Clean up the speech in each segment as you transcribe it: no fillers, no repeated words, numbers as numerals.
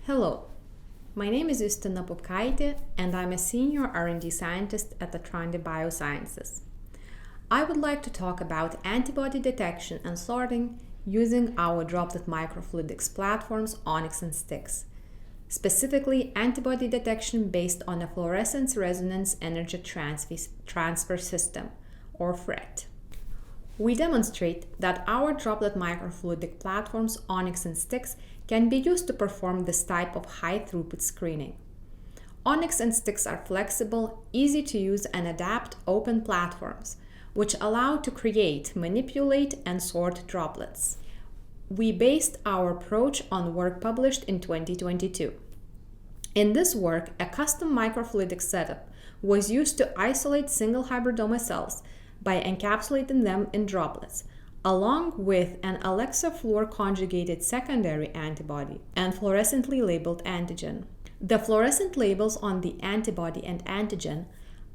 Hello, my name is Justina Popkaite and I'm a senior R&D scientist at Atrandi Biosciences. I would like to talk about antibody detection and sorting using our droplet microfluidics platforms Onyx and Styx, specifically antibody detection based on a fluorescence resonance energy transfer system, or FRET. We demonstrate that our droplet microfluidic platforms Onyx and Styx can be used to perform this type of high-throughput screening. Onyx and Styx are flexible, easy to use and adapt open platforms, which allow to create, manipulate, and sort droplets. We based our approach on work published in 2022. In this work, a custom microfluidic setup was used to isolate single hybridoma cells by encapsulating them in droplets, along with an Alexa fluor conjugated secondary antibody and fluorescently labeled antigen. The fluorescent labels on the antibody and antigen,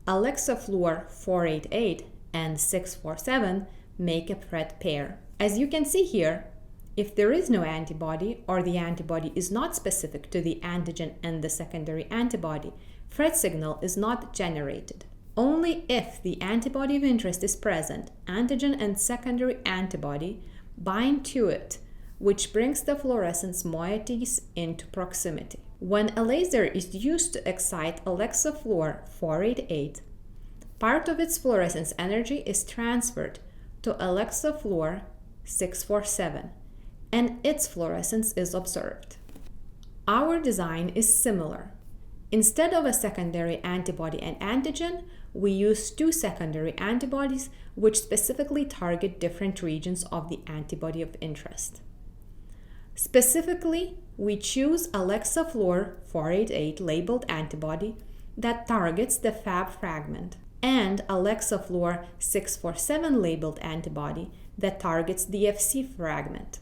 Alexa fluor 488 and 647, make a FRET pair. As you can see here, if there is no antibody or the antibody is not specific to the antigen and the secondary antibody, FRET signal is not generated. Only if the antibody of interest is present, antigen and secondary antibody bind to it, which brings the fluorescence moieties into proximity. When a laser is used to excite Alexa fluor 488, part of its fluorescence energy is transferred to Alexa fluor 647, and its fluorescence is observed. Our design is similar. Instead of a secondary antibody and antigen, we use two secondary antibodies which specifically target different regions of the antibody of interest. Specifically, we choose Alexa fluor 488 labeled antibody that targets the Fab fragment and Alexa fluor 647 labeled antibody that targets the Fc fragment,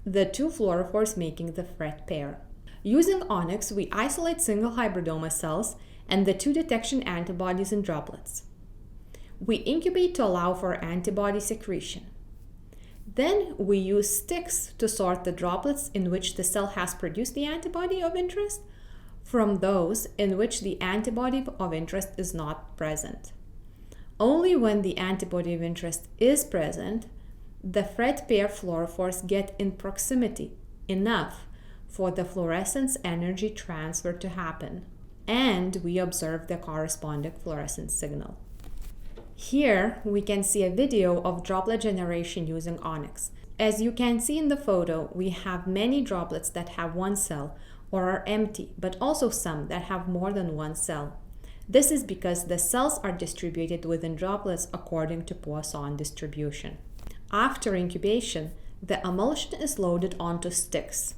the two fluorophores making the FRET pair. Using Onyx, we isolate single hybridoma cells and the two detection antibodies in droplets. We incubate to allow for antibody secretion. Then we use Styx to sort the droplets in which the cell has produced the antibody of interest from those in which the antibody of interest is not present. Only when the antibody of interest is present, the FRET pair fluorophores get in proximity enough for the fluorescence energy transfer to happen, and we observe the corresponding fluorescence signal. Here we can see a video of droplet generation using Onyx. As you can see in the photo, we have many droplets that have one cell or are empty, but also some that have more than one cell. This is because the cells are distributed within droplets according to Poisson distribution. After incubation, the emulsion is loaded onto Styx.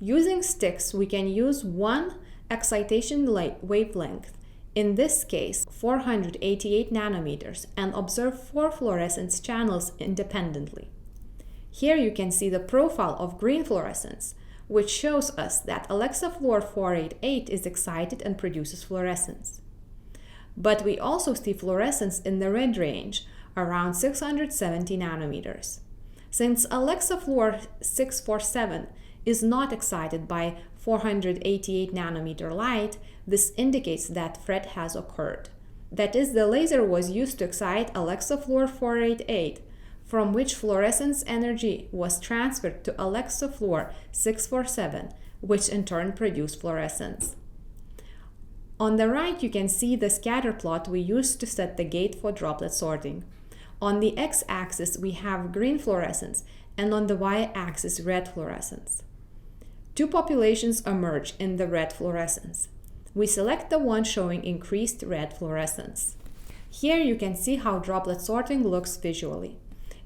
Using Styx, we can use one excitation wavelength, in this case 488 nanometers, and observe four fluorescence channels independently. Here you can see the profile of green fluorescence, which shows us that Alexa fluor 488 is excited and produces fluorescence. But we also see fluorescence in the red range, around 670 nanometers. Since Alexa fluor 647 is not excited by 488 nanometer light, this indicates that FRET has occurred. That is, the laser was used to excite Alexa fluor 488, from which fluorescence energy was transferred to Alexa fluor 647, which in turn produced fluorescence. On the right, you can see the scatter plot we used to set the gate for droplet sorting. On the x-axis, we have green fluorescence, and on the y-axis, red fluorescence. Two populations emerge in the red fluorescence. We select the one showing increased red fluorescence. Here you can see how droplet sorting looks visually.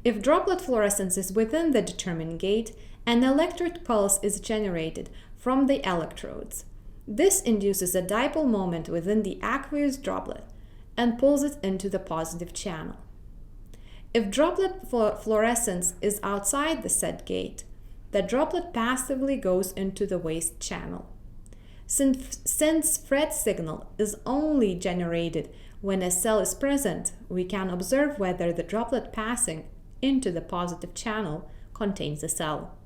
If droplet fluorescence is within the determined gate, an electric pulse is generated from the electrodes. This induces a dipole moment within the aqueous droplet and pulls it into the positive channel. If droplet fluorescence is outside the set gate, the droplet passively goes into the waste channel. Since FRET signal is only generated when a cell is present, we can observe whether the droplet passing into the positive channel contains a cell.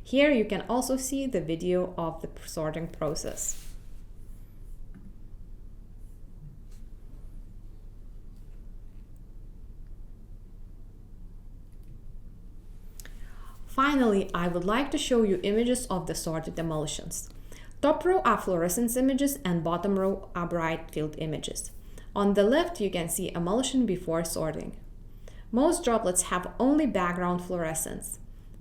Here you can also see the video of the sorting process. Finally, I would like to show you images of the sorted emulsions. Top row are fluorescence images and bottom row are bright field images. On the left, you can see emulsion before sorting. Most droplets have only background fluorescence,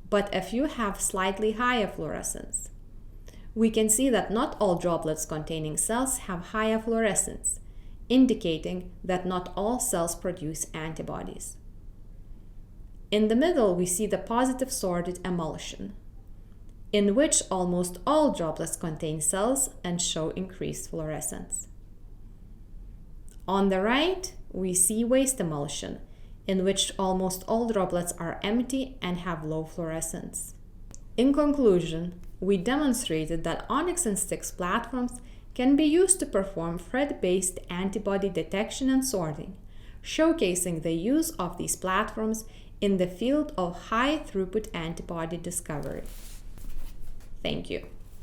but a few have slightly higher fluorescence. We can see that not all droplets containing cells have higher fluorescence, indicating that not all cells produce antibodies. In the middle, we see the positive sorted emulsion, in which almost all droplets contain cells and show increased fluorescence. On the right, we see waste emulsion, in which almost all droplets are empty and have low fluorescence. In conclusion, we demonstrated that Onyx and Styx platforms can be used to perform thread-based antibody detection and sorting, showcasing the use of these platforms in the field of high-throughput antibody discovery. Thank you.